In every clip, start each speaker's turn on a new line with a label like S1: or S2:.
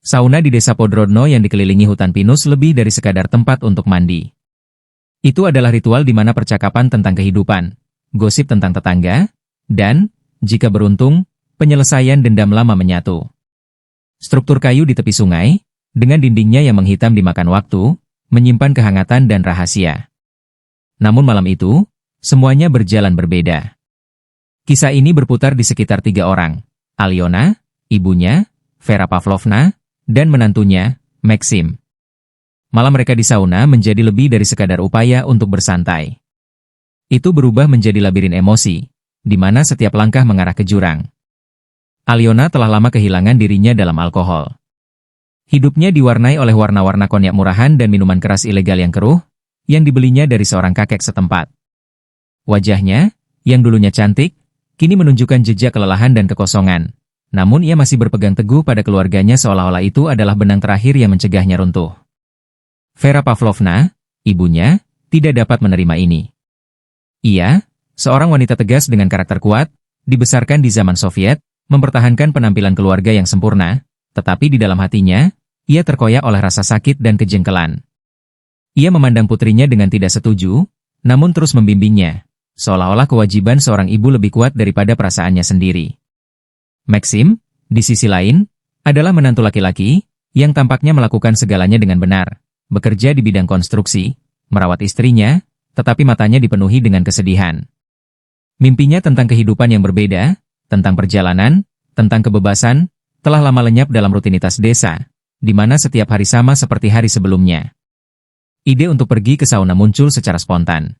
S1: Sauna di desa Podrodno yang dikelilingi hutan pinus lebih dari sekadar tempat untuk mandi. Itu adalah ritual di mana percakapan tentang kehidupan, gosip tentang tetangga, dan, jika beruntung, penyelesaian dendam lama menyatu. Struktur kayu di tepi sungai, dengan dindingnya yang menghitam dimakan waktu, menyimpan kehangatan dan rahasia. Namun malam itu, semuanya berjalan berbeda. Kisah ini berputar di sekitar 3 orang, Alyona, ibunya, Vera Pavlovna, dan menantunya, Maxim. Malam mereka di sauna menjadi lebih dari sekadar upaya untuk bersantai. Itu berubah menjadi labirin emosi, di mana setiap langkah mengarah ke jurang. Alyona telah lama kehilangan dirinya dalam alkohol. Hidupnya diwarnai oleh warna-warna konyak murahan dan minuman keras ilegal yang keruh, yang dibelinya dari seorang kakek setempat. Wajahnya, yang dulunya cantik, kini menunjukkan jejak kelelahan dan kekosongan. Namun ia masih berpegang teguh pada keluarganya seolah-olah itu adalah benang terakhir yang mencegahnya runtuh. Vera Pavlovna, ibunya, tidak dapat menerima ini. Ia, seorang wanita tegas dengan karakter kuat, dibesarkan di zaman Soviet, mempertahankan penampilan keluarga yang sempurna, tetapi di dalam hatinya, ia terkoyak oleh rasa sakit dan kejengkelan. Ia memandang putrinya dengan tidak setuju, namun terus membimbingnya, seolah-olah kewajiban seorang ibu lebih kuat daripada perasaannya sendiri. Maxim, di sisi lain, adalah menantu laki-laki, yang tampaknya melakukan segalanya dengan benar, bekerja di bidang konstruksi, merawat istrinya, tetapi matanya dipenuhi dengan kesedihan. Mimpinya tentang kehidupan yang berbeda, tentang perjalanan, tentang kebebasan, telah lama lenyap dalam rutinitas desa, di mana setiap hari sama seperti hari sebelumnya. Ide untuk pergi ke sauna muncul secara spontan.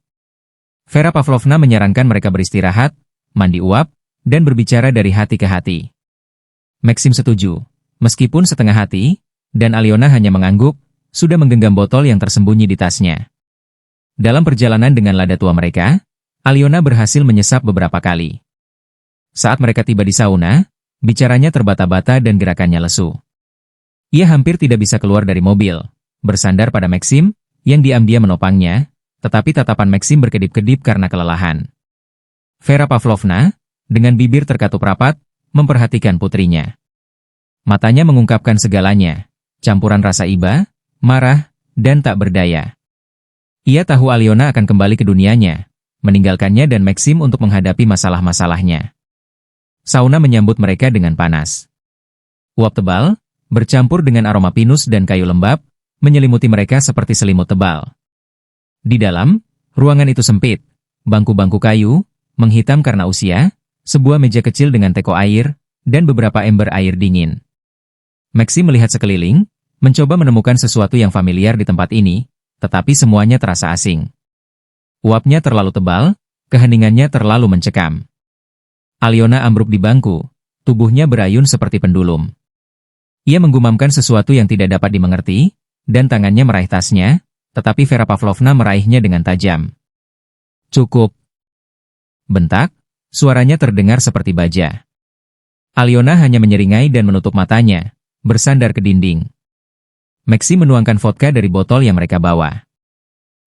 S1: Vera Pavlovna menyarankan mereka beristirahat, mandi uap, dan berbicara dari hati ke hati. Maxim setuju, meskipun setengah hati, dan Alyona hanya mengangguk, sudah menggenggam botol yang tersembunyi di tasnya. Dalam perjalanan dengan lada tua mereka, Alyona berhasil menyesap beberapa kali. Saat mereka tiba di sauna, bicaranya terbata-bata dan gerakannya lesu. Ia hampir tidak bisa keluar dari mobil, bersandar pada Maxim, yang diam-diam menopangnya, tetapi tatapan Maxim berkedip-kedip karena kelelahan. Vera Pavlovna, dengan bibir terkatup rapat, memperhatikan putrinya. Matanya mengungkapkan segalanya, campuran rasa iba, marah, dan tak berdaya. Ia tahu Alyona akan kembali ke dunianya, meninggalkannya dan Maxim untuk menghadapi masalah-masalahnya. Sauna menyambut mereka dengan panas. Uap tebal, bercampur dengan aroma pinus dan kayu lembab, menyelimuti mereka seperti selimut tebal. Di dalam, ruangan itu sempit, bangku-bangku kayu, menghitam karena usia, sebuah meja kecil dengan teko air, dan beberapa ember air dingin. Maxim melihat sekeliling, mencoba menemukan sesuatu yang familiar di tempat ini, tetapi semuanya terasa asing. Uapnya terlalu tebal, keheningannya terlalu mencekam. Alyona ambruk di bangku, tubuhnya berayun seperti pendulum. Ia menggumamkan sesuatu yang tidak dapat dimengerti, dan tangannya meraih tasnya, tetapi Vera Pavlovna meraihnya dengan tajam. "Cukup," bentak. Suaranya terdengar seperti baja. Alyona hanya menyeringai dan menutup matanya, bersandar ke dinding. Maxim menuangkan vodka dari botol yang mereka bawa.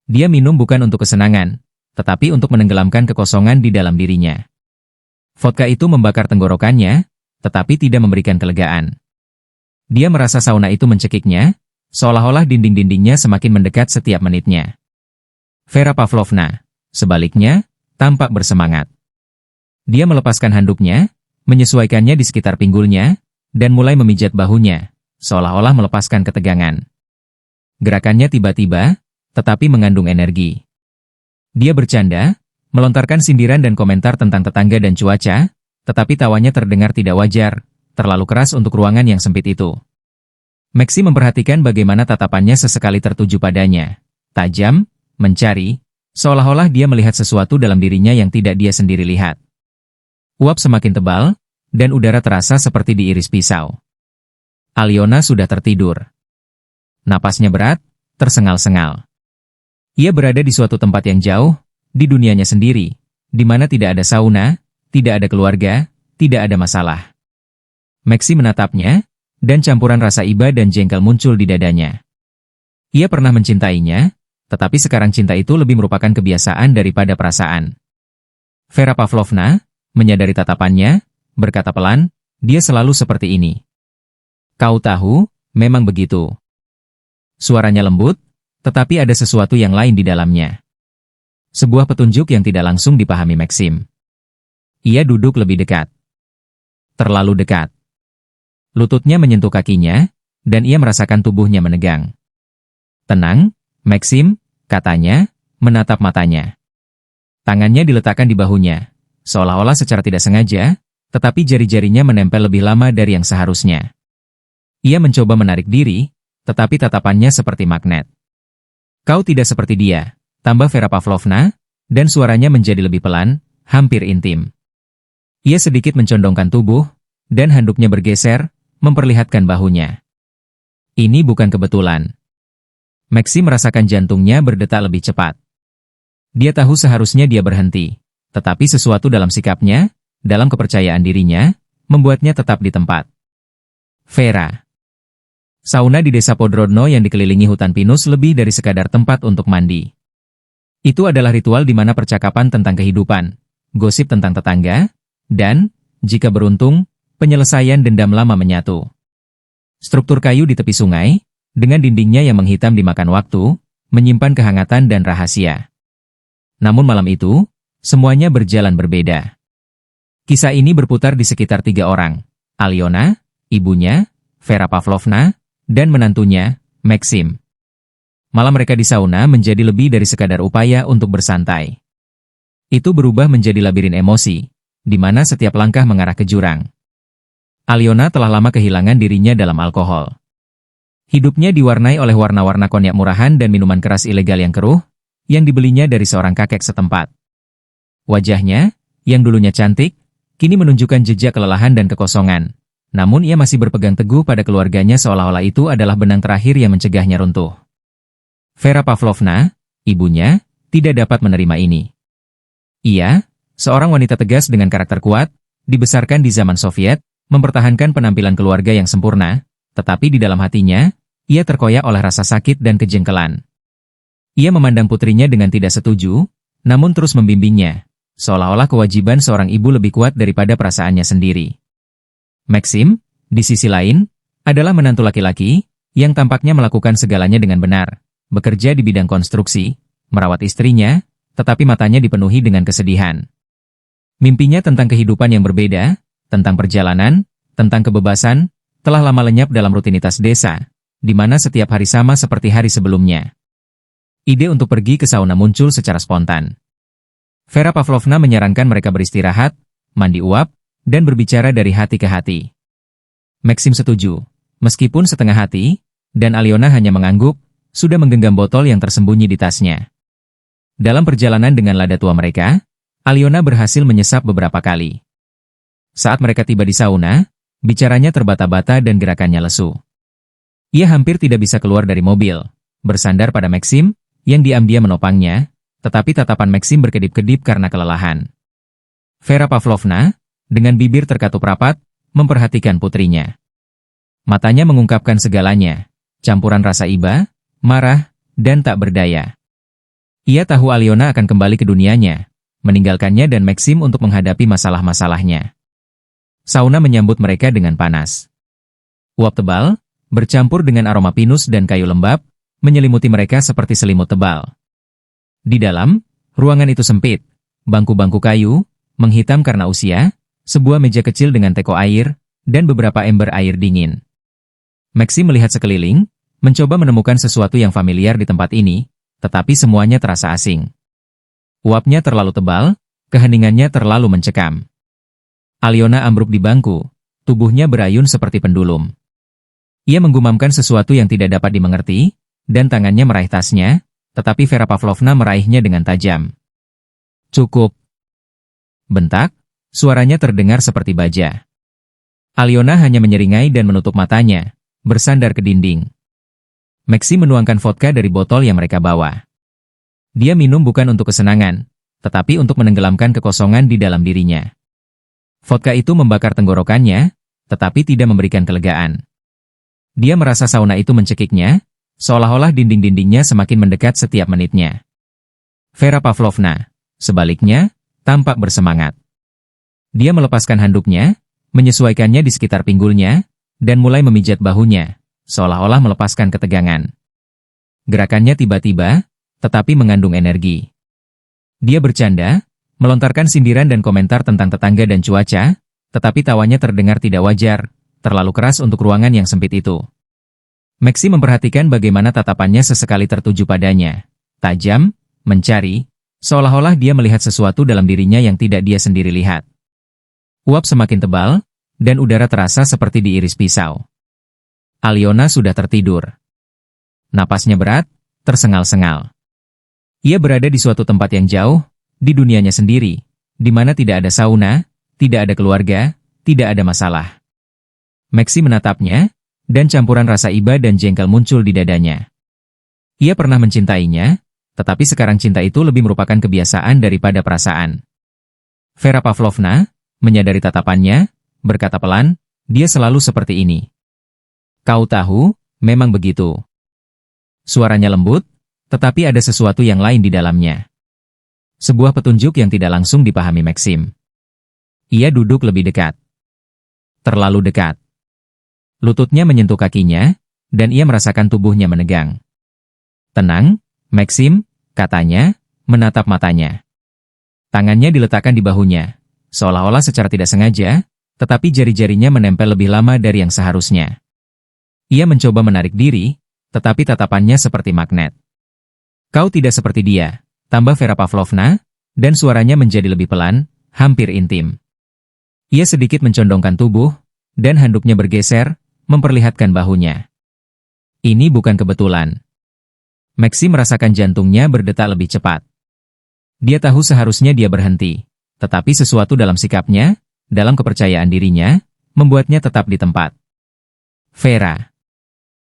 S1: Dia minum bukan untuk kesenangan, tetapi untuk menenggelamkan kekosongan di dalam dirinya. Vodka itu membakar tenggorokannya, tetapi tidak memberikan kelegaan. Dia merasa sauna itu mencekiknya, seolah-olah dinding-dindingnya semakin mendekat setiap menitnya. Vera Pavlovna, sebaliknya, tampak bersemangat. Dia melepaskan handuknya, menyesuaikannya di sekitar pinggulnya, dan mulai memijat bahunya, seolah-olah melepaskan ketegangan. Gerakannya tiba-tiba, tetapi mengandung energi. Dia bercanda, melontarkan sindiran dan komentar tentang tetangga dan cuaca, tetapi tawanya terdengar tidak wajar, terlalu keras untuk ruangan yang sempit itu. Maxim memperhatikan bagaimana tatapannya sesekali tertuju padanya, tajam, mencari, seolah-olah dia melihat sesuatu dalam dirinya yang tidak dia sendiri lihat. Uap semakin tebal, dan udara terasa seperti diiris pisau. Alyona sudah tertidur. Napasnya berat, tersengal-sengal. Ia berada di suatu tempat yang jauh, di dunianya sendiri, di mana tidak ada sauna, tidak ada keluarga, tidak ada masalah. Maxim menatapnya, dan campuran rasa iba dan jengkel muncul di dadanya. Ia pernah mencintainya, tetapi sekarang cinta itu lebih merupakan kebiasaan daripada perasaan. Vera Pavlovna, menyadari tatapannya, berkata pelan, dia selalu seperti ini. Kau tahu, memang begitu. Suaranya lembut, tetapi ada sesuatu yang lain di dalamnya. Sebuah petunjuk yang tidak langsung dipahami Maxim. Ia duduk lebih dekat. Terlalu dekat. Lututnya menyentuh kakinya, dan ia merasakan tubuhnya menegang. Tenang, Maxim, katanya, menatap matanya. Tangannya diletakkan di bahunya, seolah-olah secara tidak sengaja, tetapi jari-jarinya menempel lebih lama dari yang seharusnya. Ia mencoba menarik diri, tetapi tatapannya seperti magnet. Kau tidak seperti dia, tambah Vera Pavlovna, dan suaranya menjadi lebih pelan, hampir intim. Ia sedikit mencondongkan tubuh, dan handuknya bergeser, memperlihatkan bahunya. Ini bukan kebetulan. Maxim merasakan jantungnya berdetak lebih cepat. Dia tahu seharusnya dia berhenti, tetapi sesuatu dalam sikapnya, dalam kepercayaan dirinya, membuatnya tetap di tempat. Vera. Sauna di desa Podrodno yang dikelilingi hutan pinus lebih dari sekadar tempat untuk mandi. Itu adalah ritual di mana percakapan tentang kehidupan, gosip tentang tetangga, dan, jika beruntung, penyelesaian dendam lama menyatu. Struktur kayu di tepi sungai, dengan dindingnya yang menghitam dimakan waktu, menyimpan kehangatan dan rahasia. Namun malam itu, semuanya berjalan berbeda. Kisah ini berputar di sekitar 3 orang, Aliona, ibunya, Vera Pavlovna, dan menantunya, Maxim. Malam mereka di sauna menjadi lebih dari sekadar upaya untuk bersantai. Itu berubah menjadi labirin emosi, di mana setiap langkah mengarah ke jurang. Aliona telah lama kehilangan dirinya dalam alkohol. Hidupnya diwarnai oleh warna-warna konyak murahan dan minuman keras ilegal yang keruh, yang dibelinya dari seorang kakek setempat. Wajahnya, yang dulunya cantik, kini menunjukkan jejak kelelahan dan kekosongan. Namun ia masih berpegang teguh pada keluarganya seolah-olah itu adalah benang terakhir yang mencegahnya runtuh. Vera Pavlovna, ibunya, tidak dapat menerima ini. Ia, seorang wanita tegas dengan karakter kuat, dibesarkan di zaman Soviet, mempertahankan penampilan keluarga yang sempurna, tetapi di dalam hatinya, ia terkoyak oleh rasa sakit dan kejengkelan. Ia memandang putrinya dengan tidak setuju, namun terus membimbingnya, seolah-olah kewajiban seorang ibu lebih kuat daripada perasaannya sendiri. Maxim, di sisi lain, adalah menantu laki-laki, yang tampaknya melakukan segalanya dengan benar, bekerja di bidang konstruksi, merawat istrinya, tetapi matanya dipenuhi dengan kesedihan. Mimpinya tentang kehidupan yang berbeda, tentang perjalanan, tentang kebebasan, telah lama lenyap dalam rutinitas desa, di mana setiap hari sama seperti hari sebelumnya. Ide untuk pergi ke sauna muncul secara spontan. Vera Pavlovna menyarankan mereka beristirahat, mandi uap, dan berbicara dari hati ke hati. Maxim setuju, meskipun setengah hati, dan Aliona hanya mengangguk, sudah menggenggam botol yang tersembunyi di tasnya. Dalam perjalanan dengan lada tua mereka, Aliona berhasil menyesap beberapa kali. Saat mereka tiba di sauna, bicaranya terbata-bata dan gerakannya lesu. Ia hampir tidak bisa keluar dari mobil, bersandar pada Maxim, yang diam-diam menopangnya, tetapi tatapan Maxim berkedip-kedip karena kelelahan. Vera Pavlovna, dengan bibir terkatup rapat, memperhatikan putrinya. Matanya mengungkapkan segalanya, campuran rasa iba, marah, dan tak berdaya. Ia tahu Aliona akan kembali ke dunianya, meninggalkannya dan Maxim untuk menghadapi masalah-masalahnya. Sauna menyambut mereka dengan panas. Uap tebal, bercampur dengan aroma pinus dan kayu lembab, menyelimuti mereka seperti selimut tebal. Di dalam, ruangan itu sempit, bangku-bangku kayu, menghitam karena usia, sebuah meja kecil dengan teko air, dan beberapa ember air dingin. Maxim melihat sekeliling, mencoba menemukan sesuatu yang familiar di tempat ini, tetapi semuanya terasa asing. Uapnya terlalu tebal, keheningannya terlalu mencekam. Aliona ambruk di bangku, tubuhnya berayun seperti pendulum. Ia menggumamkan sesuatu yang tidak dapat dimengerti, dan tangannya meraih tasnya, tetapi Vera Pavlovna meraihnya dengan tajam. Cukup. Bentak, suaranya terdengar seperti baja. Aliona hanya menyeringai dan menutup matanya, bersandar ke dinding. Maxim menuangkan vodka dari botol yang mereka bawa. Dia minum bukan untuk kesenangan, tetapi untuk menenggelamkan kekosongan di dalam dirinya. Vodka itu membakar tenggorokannya, tetapi tidak memberikan kelegaan. Dia merasa sauna itu mencekiknya, seolah-olah dinding-dindingnya semakin mendekat setiap menitnya. Vera Pavlovna, sebaliknya, tampak bersemangat. Dia melepaskan handuknya, menyesuaikannya di sekitar pinggulnya, dan mulai memijat bahunya, seolah-olah melepaskan ketegangan. Gerakannya tiba-tiba, tetapi mengandung energi. Dia bercanda, melontarkan sindiran dan komentar tentang tetangga dan cuaca, tetapi tawanya terdengar tidak wajar, terlalu keras untuk ruangan yang sempit itu. Maxim memperhatikan bagaimana tatapannya sesekali tertuju padanya. Tajam, mencari, seolah-olah dia melihat sesuatu dalam dirinya yang tidak dia sendiri lihat. Uap semakin tebal, dan udara terasa seperti diiris pisau. Aliona sudah tertidur. Napasnya berat, tersengal-sengal. Ia berada di suatu tempat yang jauh, di dunianya sendiri, di mana tidak ada sauna, tidak ada keluarga, tidak ada masalah. Maxim menatapnya, dan campuran rasa iba dan jengkel muncul di dadanya. Ia pernah mencintainya, tetapi sekarang cinta itu lebih merupakan kebiasaan daripada perasaan. Vera Pavlovna, menyadari tatapannya, berkata pelan, dia selalu seperti ini. Kau tahu, memang begitu. Suaranya lembut, tetapi ada sesuatu yang lain di dalamnya. Sebuah petunjuk yang tidak langsung dipahami Maxim. Ia duduk lebih dekat. Terlalu dekat. Lututnya menyentuh kakinya, dan ia merasakan tubuhnya menegang. Tenang, Maxim, katanya, menatap matanya. Tangannya diletakkan di bahunya, seolah-olah secara tidak sengaja, tetapi jari-jarinya menempel lebih lama dari yang seharusnya. Ia mencoba menarik diri, tetapi tatapannya seperti magnet. Kau tidak seperti dia, tambah Vera Pavlovna, dan suaranya menjadi lebih pelan, hampir intim. Ia sedikit mencondongkan tubuh, dan handuknya bergeser, memperlihatkan bahunya. Ini bukan kebetulan. Maxim merasakan jantungnya berdetak lebih cepat. Dia tahu seharusnya dia berhenti, tetapi sesuatu dalam sikapnya, dalam kepercayaan dirinya, membuatnya tetap di tempat. Vera.